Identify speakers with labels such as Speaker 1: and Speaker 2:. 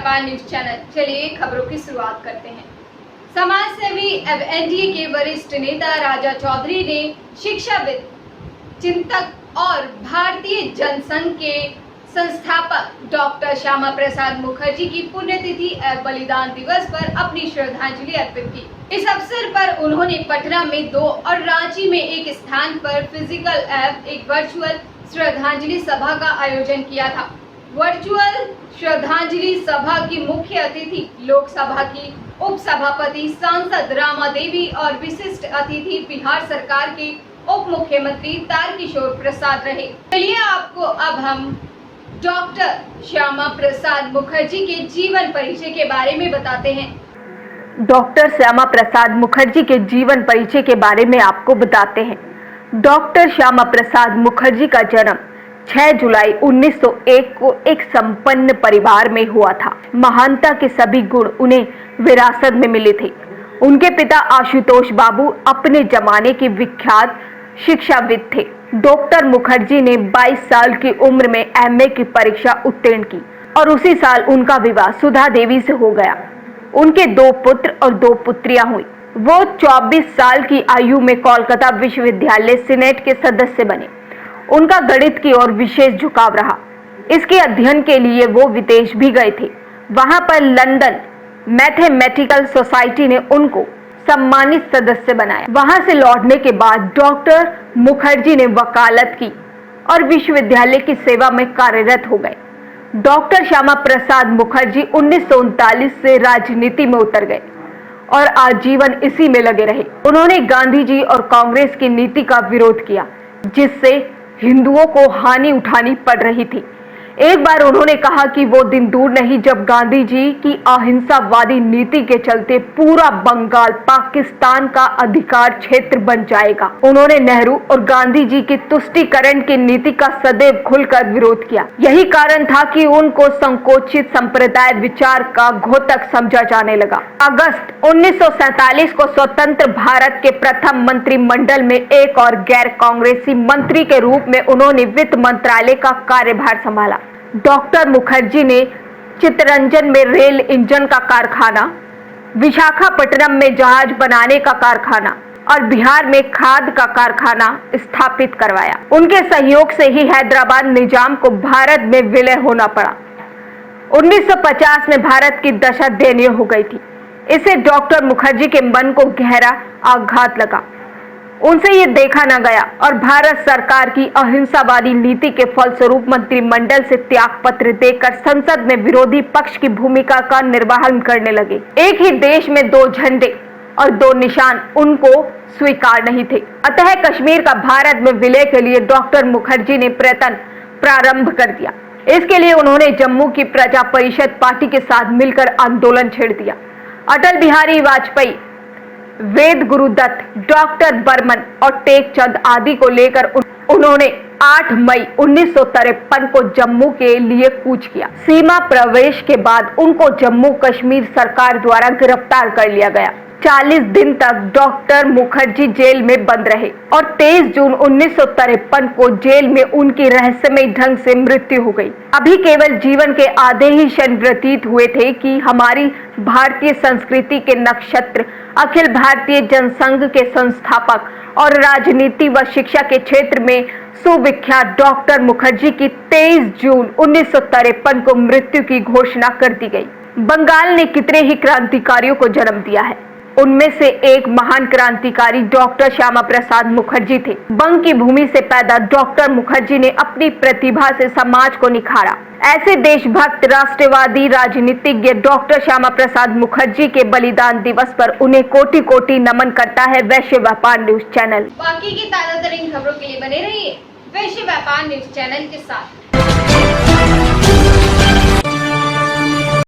Speaker 1: व्यापार news channel. चलिए खबरों की शुरुआत करते हैं। समाज सेवी एवं एनडीए के वरिष्ठ नेता राजा चौधरी ने शिक्षाविद, चिंतक और भारतीय जनसंघ के संस्थापक डॉक्टर श्यामा प्रसाद मुखर्जी की पुण्यतिथि एवं बलिदान दिवस पर अपनी श्रद्धांजलि अर्पित की। इस अवसर पर उन्होंने पटना में 2 और रांची में एक स्थान पर फिजिकल एवं एक वर्चुअल श्रद्धांजलि सभा का आयोजन किया था। वर्चुअल श्रद्धांजलि सभा की मुख्य अतिथि लोकसभा की उप सभापति सांसद रामा देवी और विशिष्ट अतिथि बिहार सरकार के उप मुख्यमंत्री तारकिशोर प्रसाद रहे। चलिए आपको अब हम डॉक्टर श्यामा प्रसाद मुखर्जी के जीवन परिचय के बारे में बताते हैं।
Speaker 2: डॉक्टर श्यामा प्रसाद मुखर्जी के जीवन परिचय के बारे में आपको बताते हैं। डॉक्टर श्यामा प्रसाद मुखर्जी का जन्म 6 जुलाई 1901 को एक संपन्न परिवार में हुआ था। महानता के सभी गुण उन्हें विरासत में मिले थे। उनके पिता आशुतोष बाबू अपने जमाने के विख्यात शिक्षाविद थे। डॉक्टर मुखर्जी ने 22 साल की उम्र में एमए की परीक्षा उत्तीर्ण की और उसी साल उनका विवाह सुधा देवी से हो गया। उनके 2 पुत्र और 2 पुत्रियां हुई। वो 24 साल की आयु में कोलकाता विश्वविद्यालय सीनेट के सदस्य बने। उनका गणित की ओर विशेष झुकाव रहा। इसके अध्ययन के लिए वो विदेश भी गए थे। वहां पर लंदन मैथमेटिकल सोसाइटी ने उनको सम्मानित सदस्य बनाया। वहां से लौटने के बाद डॉक्टर मुखर्जी ने वकालत की और विश्वविद्यालय की सेवा में कार्यरत हो गए। डॉक्टर श्यामा प्रसाद मुखर्जी 1939 से राजनीति में उतर गए और आजीवन इसी में लगे रहे। उन्होंने गांधी जी और कांग्रेस की नीति का विरोध किया, जिससे हिंदुओं को हानि उठानी पड़ रही थी। एक बार उन्होंने कहा कि वो दिन दूर नहीं जब गांधी जी की अहिंसावादी नीति के चलते पूरा बंगाल पाकिस्तान का अधिकार क्षेत्र बन जाएगा। उन्होंने नेहरू और गांधी जी की तुष्टीकरण की नीति का सदैव खुलकर विरोध किया। यही कारण था कि उनको संकोचित संप्रदाय विचार का घोतक समझा जाने लगा। अगस्त 1947 को स्वतंत्र भारत के प्रथम मंत्रिमंडल में एक और गैर कांग्रेसी मंत्री के रूप में उन्होंने वित्त मंत्रालय का कार्यभार संभाला। डॉक्टर मुखर्जी ने चित्तरंजन में रेल इंजन का कारखाना, विशाखापट्टनम में जहाज बनाने का कारखाना और बिहार में खाद का कारखाना स्थापित करवाया। उनके सहयोग से ही हैदराबाद निजाम को भारत में विलय होना पड़ा। 1950 में भारत की दशा दयनीय हो गई थी। इससे डॉक्टर मुखर्जी के मन को गहरा आघात लगा। उनसे ये देखा न गया और भारत सरकार की अहिंसावादी नीति के फलस्वरूप मंत्रिमंडल से त्याग पत्र देकर संसद में विरोधी पक्ष की भूमिका का निर्वहन करने लगे। एक ही देश में 2 झंडे और 2 निशान उनको स्वीकार नहीं थे। अतः कश्मीर का भारत में विलय के लिए डॉक्टर मुखर्जी ने प्रयत्न प्रारंभ कर दिया। इसके लिए उन्होंने जम्मू की प्रजा परिषद पार्टी के साथ मिलकर आंदोलन छेड़ दिया। अटल बिहारी वाजपेयी, वेद गुरुदत्त, डॉक्टर बर्मन और टेक चंद आदि को लेकर उन्होंने 8 मई 1953 को जम्मू के लिए कूच किया। सीमा प्रवेश के बाद उनको जम्मू कश्मीर सरकार द्वारा गिरफ्तार कर लिया गया। 40 दिन तक डॉक्टर मुखर्जी जेल में बंद रहे और 23 जून 1953 को जेल में उनकी रहस्यमय ढंग से मृत्यु हो गई। अभी केवल जीवन के आधे ही क्षण व्यतीत हुए थे कि हमारी भारतीय संस्कृति के नक्षत्र, अखिल भारतीय जनसंघ के संस्थापक और राजनीति व शिक्षा के क्षेत्र में सुविख्यात डॉक्टर मुखर्जी की 23 जून 1953 को मृत्यु की घोषणा कर दी गई। बंगाल ने कितने ही क्रांतिकारियों को जन्म दिया है। उनमें से एक महान क्रांतिकारी डॉक्टर श्यामा प्रसाद मुखर्जी थे। बंग की भूमि से पैदा डॉक्टर मुखर्जी ने अपनी प्रतिभा से समाज को निखारा। ऐसे देशभक्त राष्ट्रवादी राजनीतिज्ञ डॉक्टर श्यामा प्रसाद मुखर्जी के बलिदान दिवस पर उन्हें कोटि कोटि नमन करता है वैश्य व्यापार न्यूज चैनल।
Speaker 1: बाकी की ताजा तरीन खबरों के लिए बने रहिए वैश्य व्यापार न्यूज चैनल के साथ।